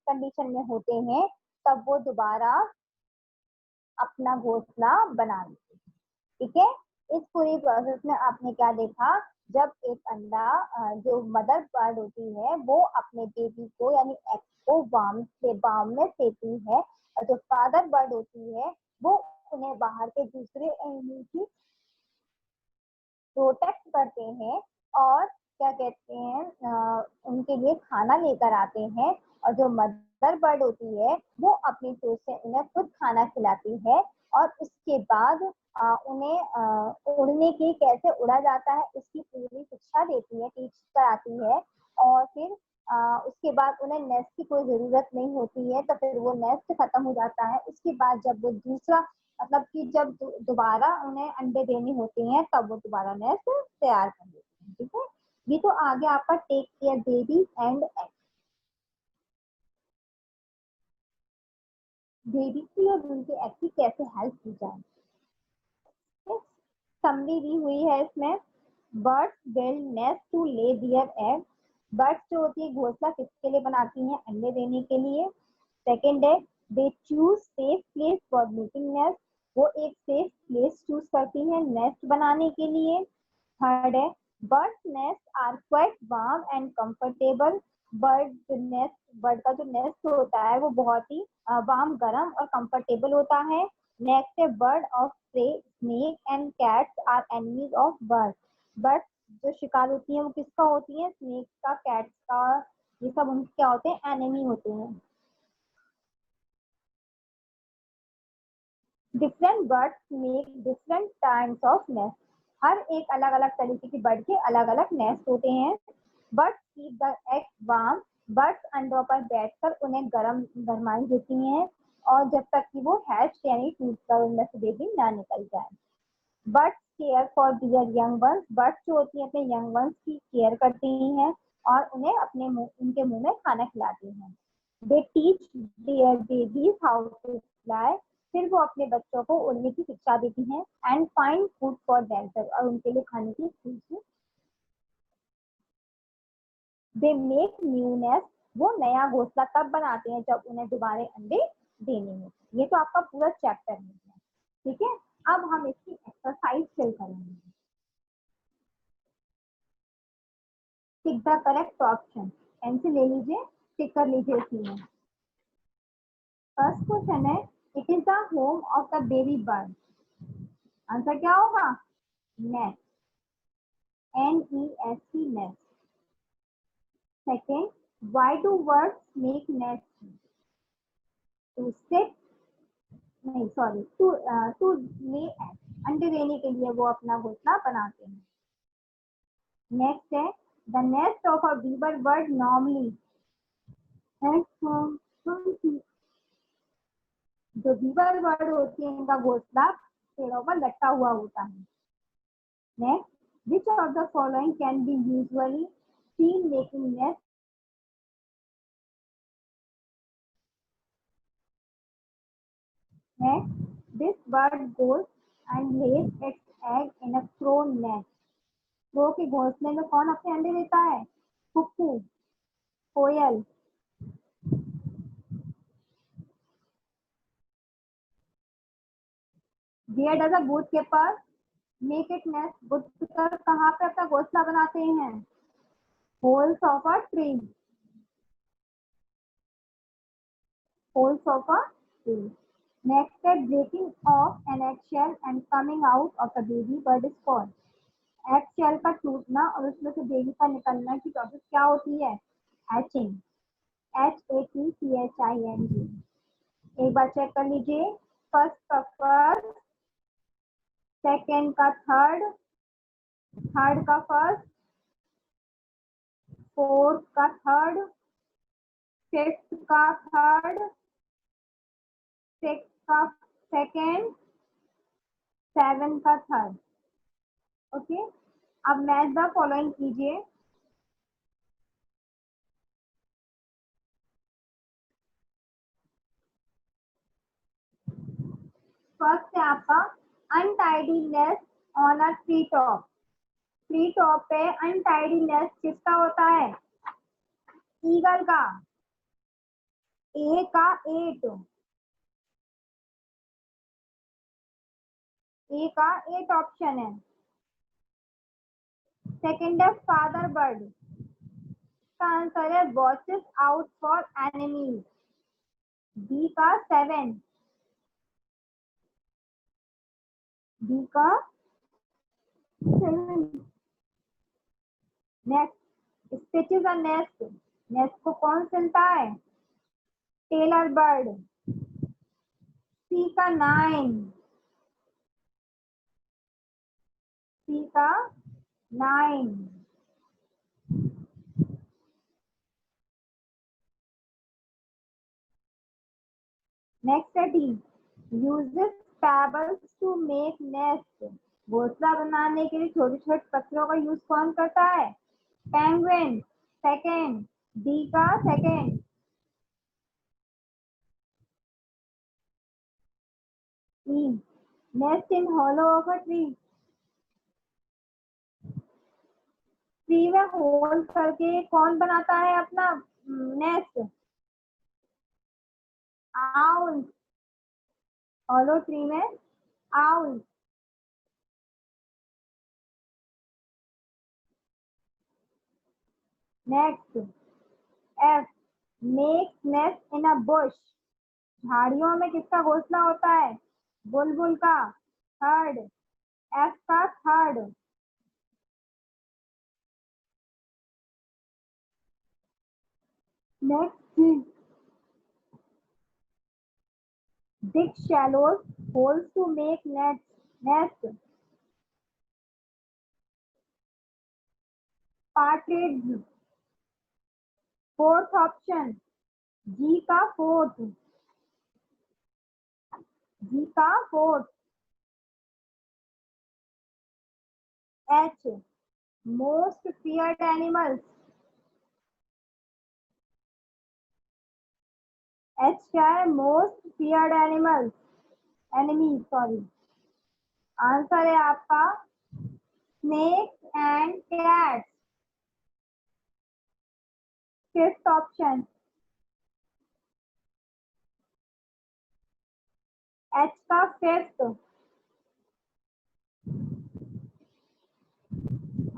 Condition में होते हैं तब वो दोबारा अपना घोंसला बना लेते हैं। ठीक है, इस पूरी प्रोसेस में आपने क्या देखा, जब एक अंडा जो मदर बर्ड होती है वो अपने बेबी को यानी एग को वार्म में सेती है, और जो फादर बर्ड होती है वो उन्हें बाहर के दूसरे एनिमल की प्रोटेक्ट करते हैं और क्या कहते हैं उनके लिए खाना लेकर आते हैं, और जो मदर बर्ड होती है वो अपनी सोच से उन्हें खुद खाना खिलाती है, और उसके बाद उन्हें उड़ने की कैसे उड़ा जाता है इसकी पूरी शिक्षा देती है, टीच कराती है। और फिर उसके बाद उन्हें नेस्ट की कोई जरूरत नहीं होती है, तो फिर वो नेस्ट खत्म हो जाता है। उसके बाद जब वो दूसरा मतलब कि जब दोबारा उन्हें अंडे देने होते हैं तब वो दोबारा नेस्ट तैयार कर लेते हैं। ठीक है, ये तो आ गया आपका take care baby and egg. Baby की और उनके एग की कैसे हेल्प की जाए, समरी दी हुई है इसमें। बर्ड्स बिल्ड नेस्ट टू ले दियर एग। बर्ड्स जो होती है घोंसला किसके लिए बनाती हैं, अंडे देने के लिए। सेकेंड है they choose safe place for making nest. वो एक सेफ प्लेस चूज करती है नेस्ट बनाने के लिए। थर्ड है birds nest are quite warm and comfortable. Bird का जो नेस्ट होता है वो बहुत ही वार्म, गर्म और कंफर्टेबल होता है। नेक्स्ट है bird of prey snake and cats are enemies of bird. Bird जो शिकार होती है वो किसका होती है, स्नेक का, कैट्स का, ये सब उनके क्या होते हैं, एनिमी होते हैं। Different birds make different times of nest. हर एक अलग अलग तरीके की बर्ड के अलग अलग नेस्ट होते हैं। Birds keep the egg warm. Birds अंडों पर बैठकर उन्हें गरमाई देती हैं, और जब तक कि वो हैच यानी टूट कर उनमें से बेबी ना निकल जाए। Birds care for their young ones. Birds जो होती हैं अपने यंग वंस की केयर करती हैं और उन्हें उनके मुंह में खाना खिलाती हैं। They teach their babies how to fly. फिर वो अपने बच्चों को उड़ने की शिक्षा देती हैं। And find food for themself, और उनके लिए खाने की चीज। They make new nest. वो नया घोंसला तब बनाते हैं जब उन्हें दोबारा अंडे देने होते हैं। ये तो आपका पूरा चैप्टर है। ठीक है, अब हम इसकी एक्सरसाइज फिल करेंगे। Tick the correct option. Pencil ले लीजिए, टिक कर लीजिए इसमें। फर्स्ट क्वेश्चन है it is the home of the baby bird. Answer क्या होगा, nest, NEST, nest. Second, why do birds make nest, to sit, नहीं सॉरी, टू ले एग, अंडे देने के लिए वो अपना घोंसला बनाते हैं। नेक्स्ट है the nest of a beaver bird normally, जो बीवर बर्ड होती है इनका घोंसला पेड़ों पर लटका हुआ होता है। Next, which of the following can be usually seen making nest? Next, this bird goes and lays its egg in a crow nest. crow के घोंसले में कौन अपने अंडे देता है, कुक्कू, कोयल। Where does a woodpecker make its nest? woodpecker कहाँ पे अपना घोंसला बनाते हैं, holes of a tree, holes of a tree. Next है breaking of an eggshell and coming out of the baby bird is called. Egg shell का टूटना और उसमें से बेबी का निकलना की प्रोसेस क्या होती है, हैचिंग, HATCHING। एक बार चेक कर लीजिए, फर्स्ट का फर्स्ट, सेकेंड का थर्ड, थर्ड का फर्स्ट, फोर्थ का थर्ड, फिफ्थ का थर्ड, सिक्स का सेकेंड, सेवन का थर्ड। ओके, अब मैच द फॉलोइंग कीजिए। फर्स्ट है आपका untidy nest on a tree top. Tree top पे अनटाइडी नेस्ट किसका होता है, ईगल का। ए का 8, ए का 8 ऑप्शन है। सेकंड है फादर बर्ड, का आंसर है watches out for enemies, B का 7, बी का 7। Next stitches a nest, nest को कौन सिलता है? टेलर बर्ड, सी का 9, सी का 9। नेक्स्ट है D, uses pebbles to make nest, घोंसला बनाने के लिए छोटे छोटे पत्थरों का यूज कौन करता है? पेंगुइन, सेकेंड, डी का second. E, nest in hollow of a tree, tree में होल करके कौन बनाता है अपना नेस्ट? आउल, हॉलो ट्री में owl. Next F, makes nest in a bush, झाड़ियों में किसका घोंसला होता है? बुलबुल का, थर्ड, एफ का third. Next, dig shallow holes to make nest, partridge, fourth option, G का फोर्थ, जी का fourth. H, most feared animals, H क्या है? Most feared animals, enemy sorry. Answer है आपका snake and cat, fifth option. H का fifth.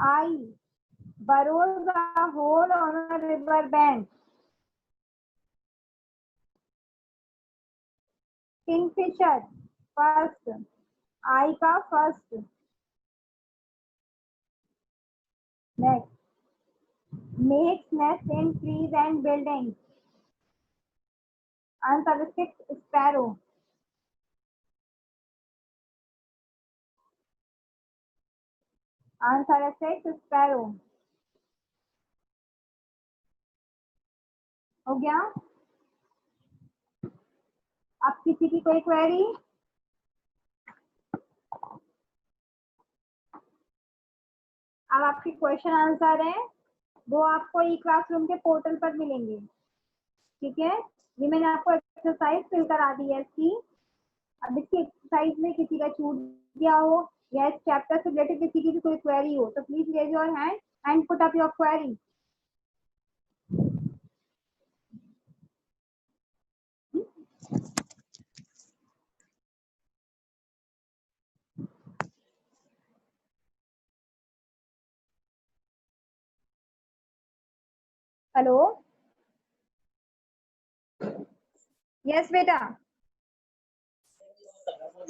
I, burrows a hole on a river bank, kingfisher, first, I का first. Next, makes nest in trees and building, answer six, sparrow. Answer है six, sparrow. हो गया? अब किसी की कोई query? अब आपके क्वेश्चन आंसर है वो आपको ई क्लासरूम के पोर्टल पर मिलेंगे। ठीक है, ये मैंने आपको एक्सरसाइज फिल करा दी है इसकी। अब इसकी एक्सरसाइज में किसी का छूट गया हो या इस चैप्टर से रिलेटेड किसी की भी कोई क्वेरी हो तो please raise your hand and put up your query. Hello, yes बेटा।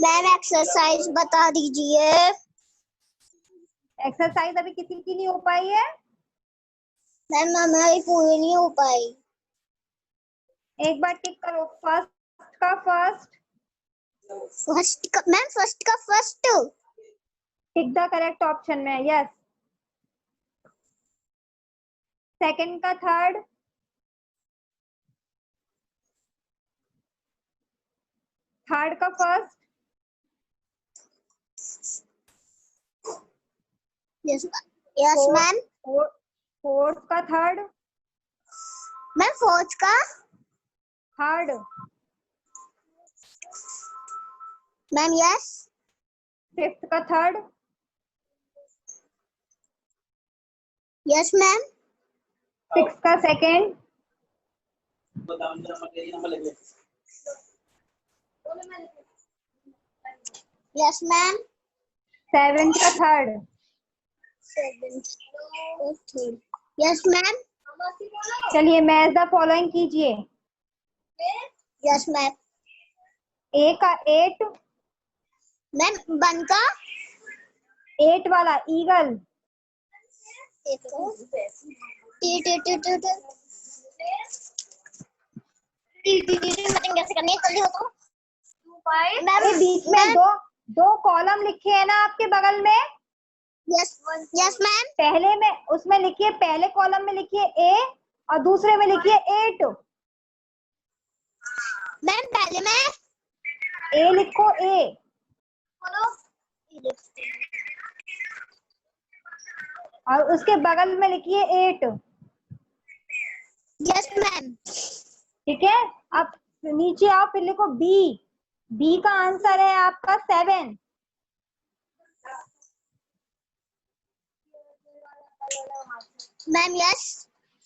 मैम एक्सरसाइज बता दीजिए। एक्सरसाइज अभी किसी की नहीं हो पाई है? मैम हमारी पूरी नहीं हो पाई। एक बार टिक करो, फर्स्ट का फर्स्ट, फर्स्ट का मैम, फर्स्ट का first, tick the correct option में, यस। सेकंड का थर्ड, थर्ड का first, yes yes ma'am. Fourth का थर्ड, मैम फोर्थ का थर्ड, मैम यस। फिफ्थ का थर्ड, यस मैम। सिक्स का सेकंड, यस मैम। 7th का third. 7th yes ma'am. चलिए match the following कीजिए। Yes ma'am. A का 8, ma'am 1 का 8 वाला ईगल। कैसे करनी है जल्दी हो तो। ये बीच में दो कॉलम लिखे हैं ना आपके बगल में। Yes yes ma'am. पहले में उसमें लिखिए, पहले कॉलम में लिखिए ए और दूसरे में लिखिए 8। मैम पहले में ए लिखो ए और उसके बगल में लिखिए 8। Yes ma'am. ठीक है, अब नीचे आओ, फिर लिखो बी। बी का आंसर है आपका 7। Ma'am yes.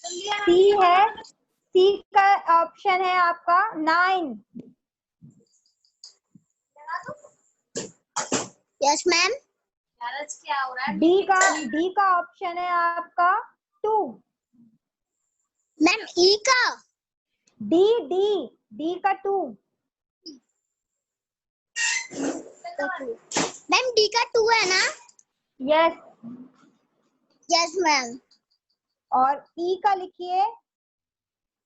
सी है, सी का ऑप्शन है आपका 9। Yes ma'am. डी का ऑप्शन है आपका 2। मैम ई का डी डी डी का 2। मैम डी का 2 है ना। यस। Yes ma'am. और ई का लिखिए,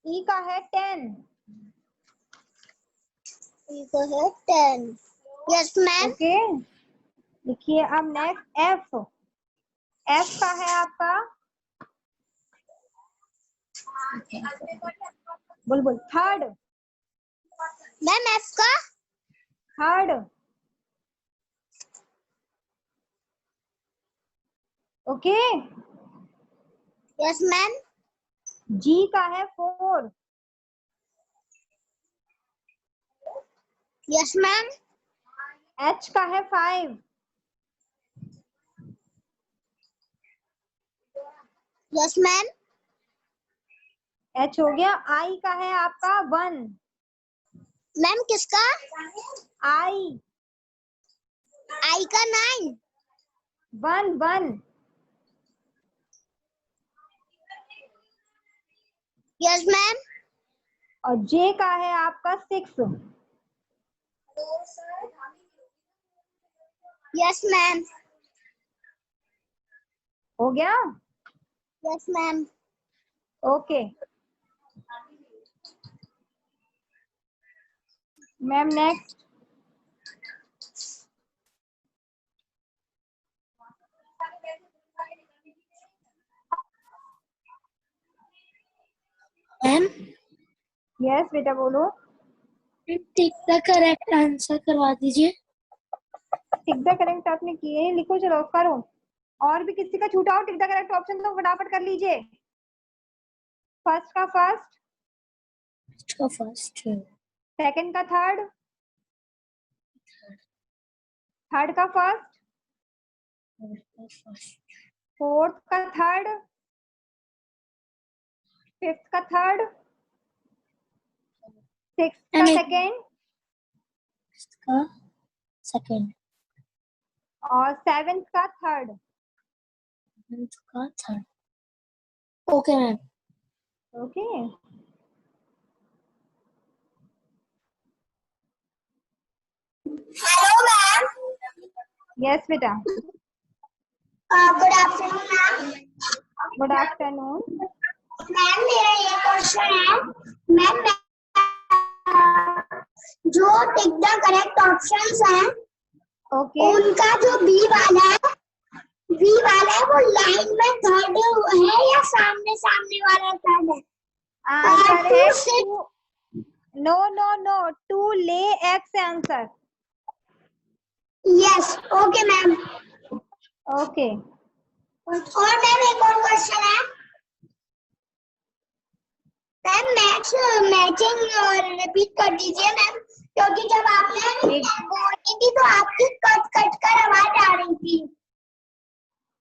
ई का है 10। ई का है 10। Yes ma'am. ओके, लिखिए अब नेक्स्ट एफ। एफ का है आपका बुलबुल 3rd। मैम एफ का 3rd। ओके। Yes ma'am. जी का है 4। Yes ma'am. एच का है 5। Yes ma'am. एच हो गया। आई का है आपका 1। मैम किसका आई आई का 9। 1 यस मैम। और जे का है आपका 6। Yes ma'am. हो गया। Yes ma'am. Okay ma'am next. Ma'am yes बेटा बोलो। टिक द करेक्ट आंसर करवा दीजिए। टिक द करेक्ट आपने किए, लिखो चलो करो। और भी किसी का छूटा हो टिक द करेक्ट ऑप्शन तो फटाफट कर लीजिए। फर्स्ट का फर्स्ट, सेकंड का थर्ड, थर्ड का फर्स्ट, फोर्थ का थर्ड, फिफ्थ का थर्ड, सिक्स्थ का सेकंड और सेवेंथ का third. Okay ma'am. Okay hello ma'am. Yes बेटा। Good afternoon ma'am. Good afternoon. Ma'am मेरा ये क्वेश्चन है मैम, जो टिक द करेक्ट ऑप्शंस हैं ओके उनका जो बी वाला है वो लाइन में थर्ड है या सामने सामने वाला थर्ड है? आंसर है 2। नो नो नो 2 ले x answer. Yes okay ma'am. Okay और मैम एक और क्वेश्चन है मैम, मैचिंग रिपीट कर दीजिए मैम, क्योंकि जब आपने बोली थी तो आपकी कट कट कर आवाज आ रही थी।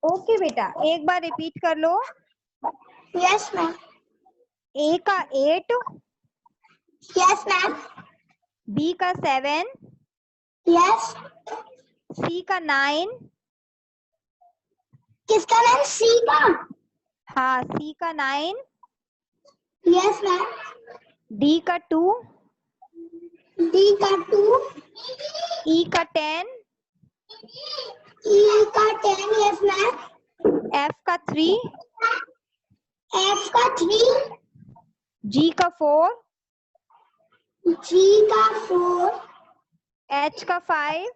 ओके बेटा एक बार रिपीट कर लो। Yes ma'am. ए का 8, यस मैम। B का 7, यस। C का 9, किसका मैम? सी का? हाँ C का 9, यस मैम। D का 2, डी का 2, E का 10, ई का 10, यस मैम। F का 3, एफ का 3, G का 4, जी का 4, H का 5,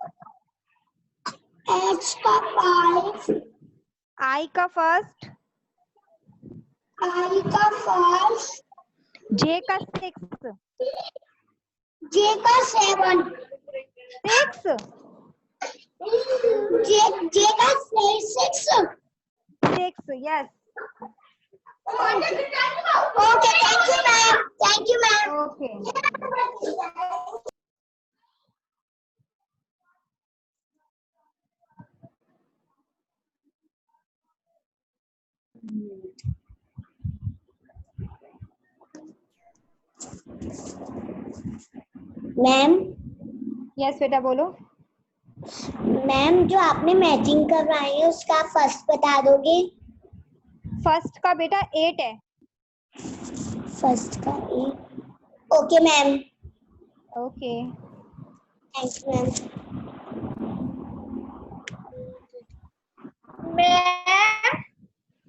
एच का 5, I का फर्स्ट, आई का 5, J का 6, जे का 7, 6, जे का 6। 6, yes. Okay, thank you ma'am. Thank you ma'am. Okay. Ma'am, Yes बेटा बोलो। मैम जो आपने मैचिंग करवाई है उसका फर्स्ट बता दोगे? फर्स्ट का बेटा 8 है। फर्स्ट का 8। Okay ma'am. Okay thank you ma'am. Ma'am,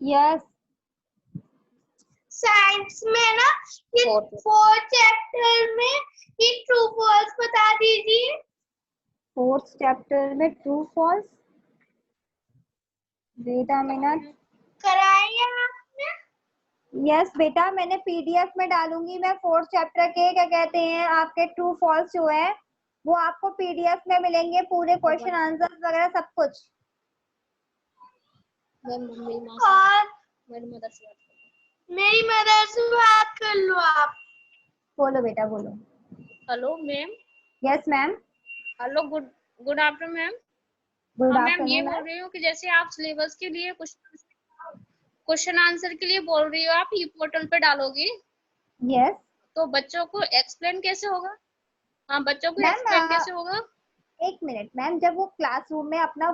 yes science में ना ये 4th चैप्टर में ये ट्रू फॉल्स बता दीजिए। 4th चैप्टर में ट्रू फॉल्स, बेटा मिनट। कराई है आपने? यस बेटा मैंने पीडीएफ में डालूंगी मैं 4th चैप्टर के क्या कहते हैं आपके ट्रू फॉल्स जो है वो आपको पीडीएफ में मिलेंगे, पूरे क्वेश्चन आंसर वगैरह सब कुछ। मेरी मदर से बात कर लो आप। बोलो बेटा बोलो। Hello ma'am. Yes ma'am. Hello, good afternoon ma'am. Good हाँ मैम, ये आफ्टरनून बोल रही हूँ कि जैसे आप सिलेबस के लिए क्वेश्चन आंसर के लिए बोल रही हो, आप ई पोर्टल पे डालोगी यस तो बच्चों को एक्सप्लेन कैसे होगा? हाँ, बच्चों को मैम एक्सप्लेन कैसे होगा? एक मिनट मैम, जब वो क्लासरूम में अपना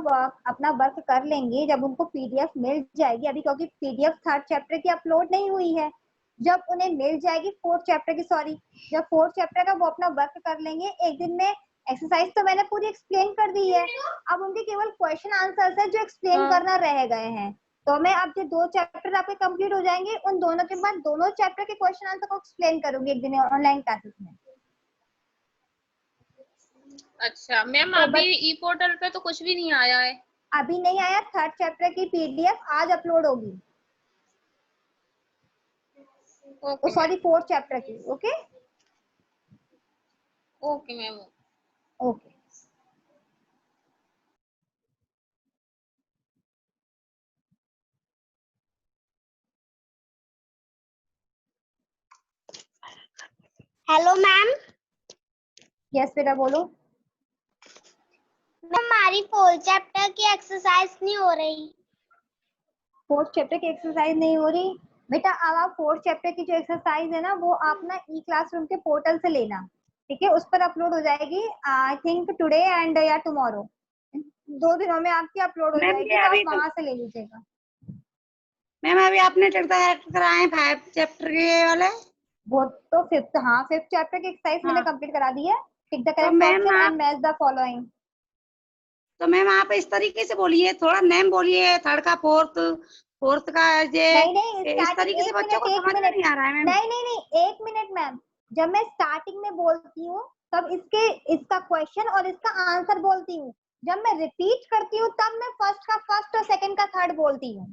वर्क कर लेंगे, जब उनको पीडीएफ मिल जाएगी, अभी क्योंकि पीडीएफ 3rd चैप्टर की अपलोड नहीं हुई है, जब उन्हें मिल जाएगी 4th चैप्टर की, सॉरी जब 4th चैप्टर का वो अपना वर्क कर लेंगे एक दिन में, एक्सरसाइज तो मैंने पूरी एक्सप्लेन कर दी है, अब उनके केवल क्वेश्चन आंसर्स है जो एक्सप्लेन हाँ। करना रह गए हैं। तो मैं अब जो 2 चैप्टर आपके कंप्लीट हो जाएंगे उन दोनों के बाद दोनों चैप्टर के क्वेश्चन आंसर को एक्सप्लेन करूंगी एक दिन ऑनलाइन क्लासेस में। अच्छा मैम, तो अभी ई पोर्टल पे तो कुछ भी नहीं आया है। अभी नहीं आया, 3rd चैप्टर की पीडीएफ आज अपलोड होगी। ओके सॉरी 4th चैप्टर की। Okay okay ma'am. Okay hello ma'am. Yes बेटा बोलो। हमारी 4th चैप्टर की एक्सरसाइज नहीं हो रही। 4th चैप्टर की एक्सरसाइज नहीं हो रही बेटा, अब आप 4th चैप्टर की जो एक्सरसाइज है ना वो आप ना ई क्लासरूम के पोर्टल से लेना, ठीक है, उस पर अपलोड हो जाएगी आई थिंक टुडे एंड या टुमारो, 2 दिनों में आपकी अपलोड हो जाएगी, तो आप वहां से ले लीजिएगा। मैम अभी आपने कराए 5 चैप्टर के वाले, वो तो 5th, हाँ 5th चैप्टर की एक्सरसाइज मैंने हाँ। कंप्लीट करा दी है, टिक द तो करेक्ट मैम ऑप्शन आप एंड मैच द फॉलोइंग। तो मैम आप इस तरीके से बोलिए, थोड़ा नेम बोलिए, 3rd का 4th का ये नहीं इस स्टार्टिंग, तरीके से एक बच्चों मिनट को एक समझ में मिनट, नहीं आ रहा है मैम। नहीं एक मिनट मैम, जब मैं स्टार्टिंग में बोलती हूँ तब इसका क्वेश्चन और इसका आंसर बोलती हूँ, जब मैं रिपीट करती हूँ तब मैं फर्स्ट का फर्स्ट और सेकंड का थर्ड बोलती हूँ।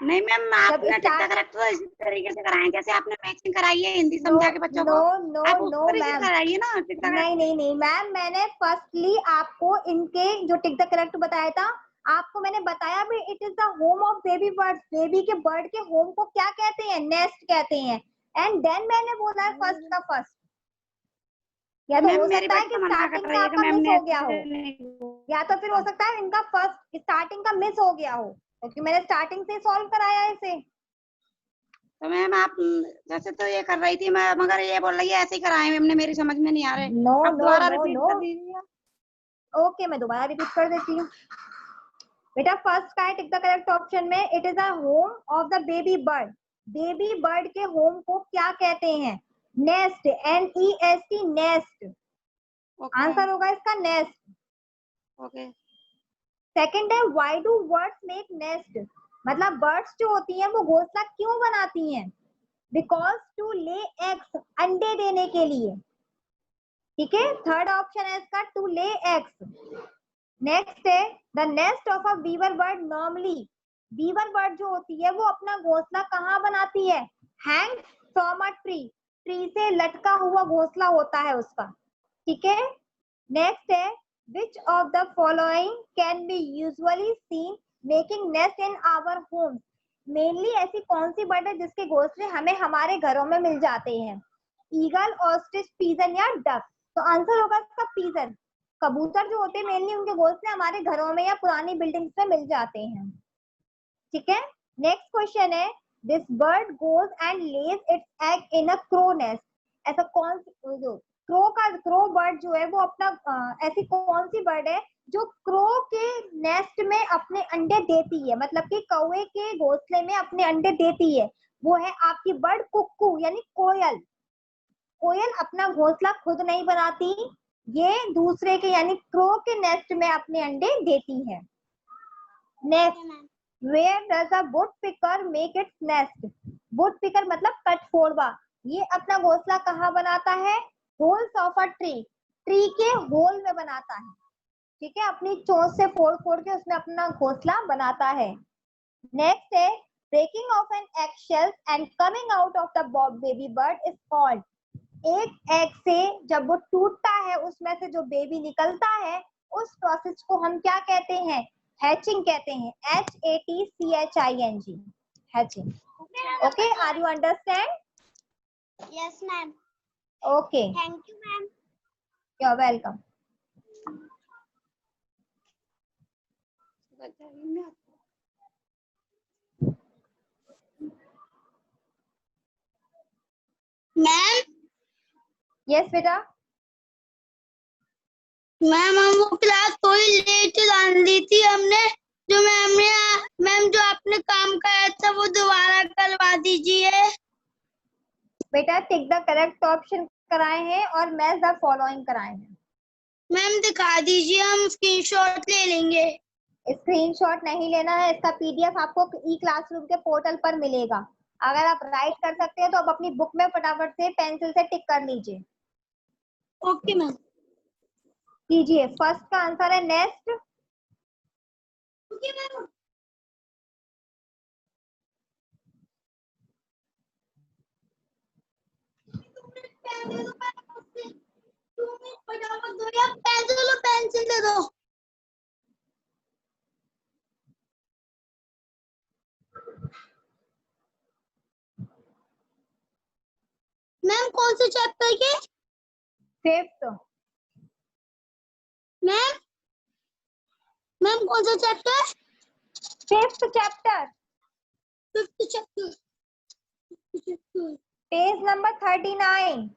नहीं मैम, आपने टिक द करेक्ट तो इसी तरीके से कराए, जैसे आपने मैचिंग कराई है हिंदी समझा के बच्चों को, आप उस नो तरीके से मैम, कराइए ना टिक द करेक्ट। नहीं मैम, मैंने फर्स्टली आपको इनके जो टिक द करेक्ट बताया था, आपको मैंने बताया भी, it is the home of baby bird, baby के बर्ड के होम को क्या कहते हैं, नेस्ट कहते हैं, एंड देन मैंने बोला है फर्स्ट का फर्स्ट। या तो हो मेरी सकता है बच्चा कि मना स्टार्टिंग कर में रही है कि आपका मैम मिस ने हो गया हो, या तो फिर हो सकता है इनका फर्स्ट स्टार्टिंग का मिस हो गया हो, क्योंकि मैंने स्टार्टिंग से सॉल्व कराया है इसे। तो मैम आप जैसे तो ये कर रही थी मैं, मगर ये बोल रही है ऐसे ही कराए हमने, मेरी समझ में नहीं आ रहे। नो अब नो दोबारा नो रिपीट नो कर दीजिए। ओके, मैं दोबारा रिपीट कर देती हूँ। बेटा फर्स्ट का है टिक द करेक्ट ऑप्शन में, it is a home of the baby bird. Baby bird के होम को क्या कहते हैं? Nest, NEST, nest. आंसर होगा इसका नेस्ट। ओके। सेकंड है why do birds make nest, मतलब बर्ड्स जो होती हैं वो घोंसला क्यों बनाती हैं? बिकॉज टू ले एग्स, अंडे देने के लिए। ठीक है, थर्ड ऑप्शन है इसका टू ले एग्स। नेक्स्ट है the nest of a beaver bird normally, beaver bird जो होती है वो अपना घोंसला कहाँ बनाती है? Hang from a tree, tree से लटका हुआ घोंसला होता है उसका। ठीक है, नेक्स्ट है which of the following can be usually seen making nest in our homes, mainly ऐसी कौन सी बर्ड है जिसके घोंसले हमें हमारे घरों में मिल जाते हैं? ईगल, ऑस्ट्रिच, पीजन या डक। तो आंसर होगा इसका पीजन। कबूतर जो होते हैं मेनली उनके घोंसले हमारे घरों में या पुरानी बिल्डिंग्स में मिल जाते हैं। ठीक है, नेक्स्ट क्वेश्चन है this bird goes and Lay's it's egg in a crow nest, ऐसा कौन जो क्रो बर्ड जो है वो अपना ऐसी कौन सी बर्ड है जो क्रो के नेस्ट में अपने अंडे देती है, मतलब कि कौवे के घोंसले में अपने अंडे देती है? वो है आपकी बर्ड कुक्कू यानी कोयल। कोयल अपना घोंसला खुद नहीं बनाती, ये दूसरे के यानी क्रो के नेस्ट में अपने अंडे देती है। Next, where does a woodpecker make its nest, woodpecker मतलब कटफोड़वा, ये अपना घोंसला कहाँ बनाता है? Holes of a tree, tree के होल में बनाता है। ठीक है, अपनी चोंच से फोड़ फोड़ के उसमें अपना घोंसला बनाता है। नेक्स्ट है breaking of an egg shell and coming out of the baby bird is called, एक एग से जब वो टूटता है उसमें से जो बेबी निकलता है उस प्रोसेस को हम क्या कहते हैं? हैचिंग कहते हैं, HATCHING, hatching. Okay, are you understand? Yes ma'am. Okay, thank you ma'am. You are welcome. Ma'am yes बेटा। मैम हम वो क्लास थोड़ी लेट डाल दी थी हमने, जो मैम जो आपने काम कराया था वो दोबारा करवा दीजिए। बेटा टिक द करेक्ट ऑप्शन कराए हैं और मैच द फॉलोइंग कराए हैं। मैम दिखा दीजिए, हम स्क्रीनशॉट ले लेंगे। स्क्रीनशॉट नहीं लेना है, इसका PDF आपको ई क्लासरूम के पोर्टल पर मिलेगा। अगर आप राइट कर सकते हैं तो आप अपनी बुक में फटाफट से पेंसिल से टिक कर लीजिए। Okay ma'am. कीजिए, फर्स्ट का आंसर है नेस्ट। Okay ma'am. पेंसिल दे दो। मैम कौन से चैप्टर के? फिफ्थ। मैम मैम कौन सा chapter? Fifth chapter, fifth chapter. Page number 39।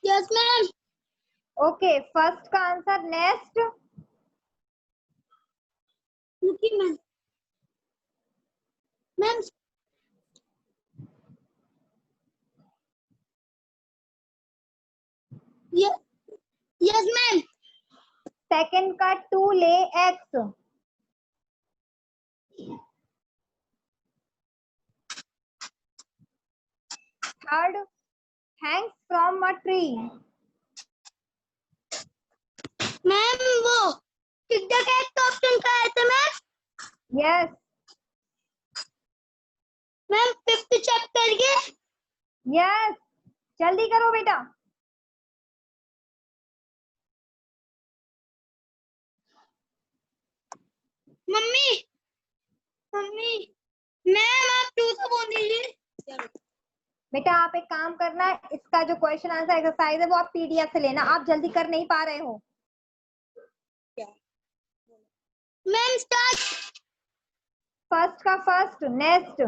Yes ma'am. Okay, first का answer nest. Okay ma'am. Ma'am yes ma'am. Second का to lay eggs. Third hangs from a tree. Ma'am वो tick the correct option का है तो ma'am. Yes. Ma'am fifth chapter के। Yes, जल्दी करो बेटा। मम्मी मम्मी मैम आप टू से बोल दीजिए। बेटा आप एक काम करना, इसका जो क्वेश्चन आंसर एक्सरसाइज है वो आप PDF से लेना, आप जल्दी कर नहीं पा रहे हो। Ma'am start. फर्स्ट का फर्स्ट, नेस्ट।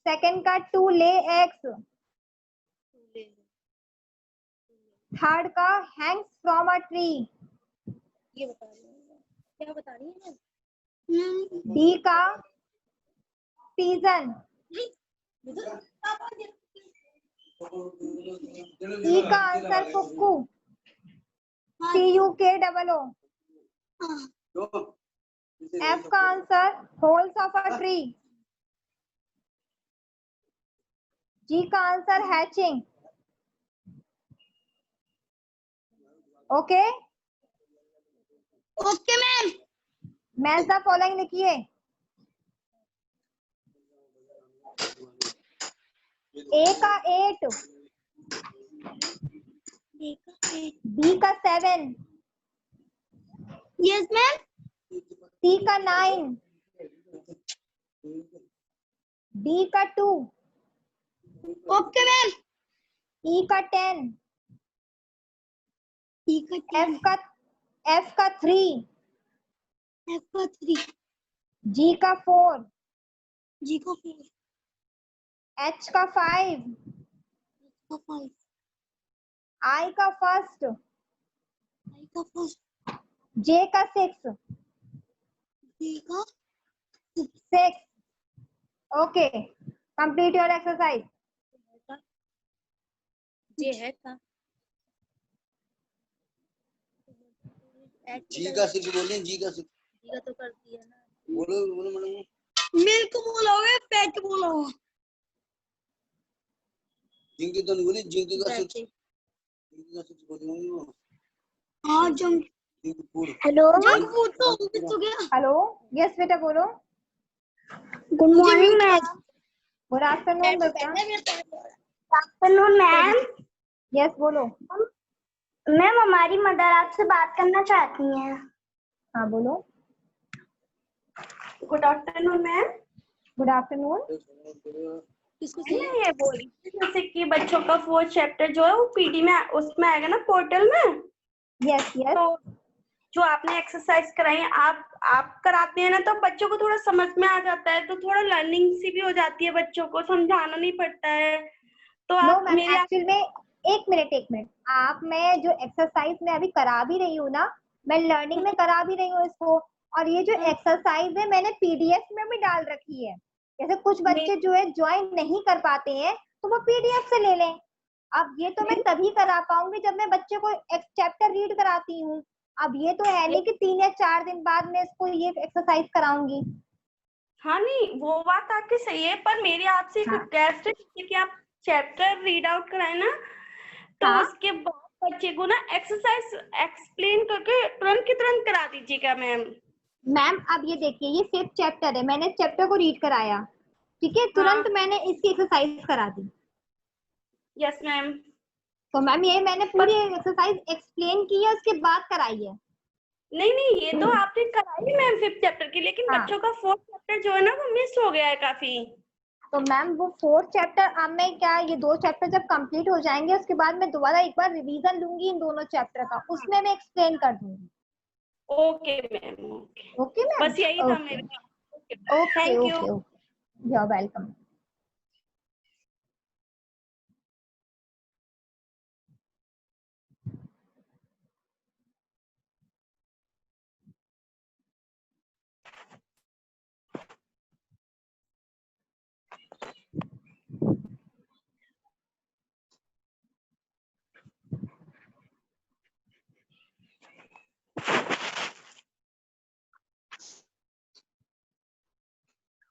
सेकंड का टू ले एग्स। थर्ड का हैंग्स फ्रॉम अ ट्री। ये बता रही हूँ, क्या बता रही है? डी का सीजन। ई का आंसर कुक्कू, CUKOO। एफ का answer holes of a tree. G का answer hatching. Okay okay ma'am. Match the following लिखिए। ए का 8, बी का 7, यस मैम। सी का 9, डी का 2, ओके मैम। ई का 10, एफ का 3, एफ का 3, जी का 4, जी का 4, एच का 5, का 5, आई का फर्स्ट, आई का फर्स्ट, जे का 6, जी का 6। Okay, complete your exercise. ये है का जी का 6 बोलिए, जी का 6 जी तो कर दिया ना। बोलो बोलो मैडम। मिल्क बोलोगे, पेट बोलोगे? जिंकी तो नहीं बोली, जिंकी का 6, वैसे जिंकी का 6 बोली वो। हाँ जंक जिंकी फूड। हेलो जंक फूड तो गया। हेलो, यस बेटा बोलो। Good morning ma'am. Good afternoon बेटा। Afternoon ma'am. यस बोलो। मैम हमारी मदर आपसे बात करना चाहती हैं। हाँ बोलो। Good afternoon ma'am. Good afternoon. किसको मैं चाहिए? ये बोल रही थी जैसे कि बच्चों का 4th चैप्टर जो है वो पीडी में उसमें आएगा ना पोर्टल में। Yes yes. तो जो आपने एक्सरसाइज कराई है आप कराते हैं ना, तो बच्चों को थोड़ा समझ में आ जाता है, तो थोड़ा लर्निंग सी भी हो जाती है, बच्चों को समझाना नहीं पड़ता है। तो नो आप मैम, मेरे एक्चुअल में एक मिनट आप, मैं जो एक्सरसाइज में अभी करा भी रही हूँ ना, मैं लर्निंग में करा भी रही हूँ इसको। और ये जो एक्सरसाइज है मैंने PDF में भी डाल रखी है। जैसे कुछ बच्चे जो है ज्वाइन नहीं कर पाते हैं तो वो PDF से ले लें। अब ये तो मैं तभी करा पाऊंगी जब मैं बच्चे को एक चैप्टर रीड कराती हूँ। अब ये तो है नहीं कि 3 या 4 दिन बाद मैं इसको ये एक्सरसाइज कराऊंगी। हाँ नहीं वो बात आपकी सही है, पर मेरी आपसे एक हाँ। रिक्वेस्ट है कि आप चैप्टर रीड आउट कराए ना, तो हाँ। उसके बाद बच्चे को ना एक्सरसाइज एक्सप्लेन करके तुरंत की तुरंत करा दीजिएगा मैम। मैम अब ये देखिए, ये 5th चैप्टर है, मैंने चैप्टर को रीड कराया, ठीक है, तुरंत मैंने इसकी एक्सरसाइज करा दी। Yes ma'am. तो मैम ये मैंने पूरी एक्सरसाइज एक्सप्लेन की है, उसके बाद कराई है। नहीं ये तो आपने कराई मैम 5th चैप्टर की, लेकिन हाँ। बच्चों का 4th चैप्टर जो है ना वो मिस हो गया है काफी। तो मैम वो 4th चैप्टर, अब मैं क्या, ये 2 चैप्टर जब कंप्लीट हो जाएंगे उसके बाद मैं दोबारा एक बार रिवीजन लूंगी इन दोनों चैप्टर का, उसमें मैं एक्सप्लेन कर दूंगी। Okay ma'am, okay okay ma'am. बस यही था मेरा। Okay thank you. Okay okay, you are welcome.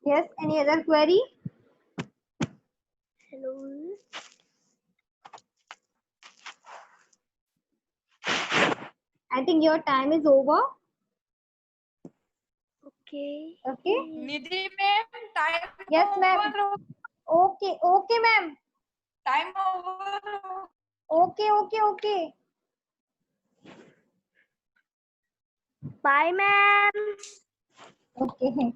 Yes, any other query? Hello I think your time is over. Okay Okay. Nidhi ma'am time Yes ma'am. Okay okay ma'am. Time over. Okay okay okay. Bye ma'am. Okay.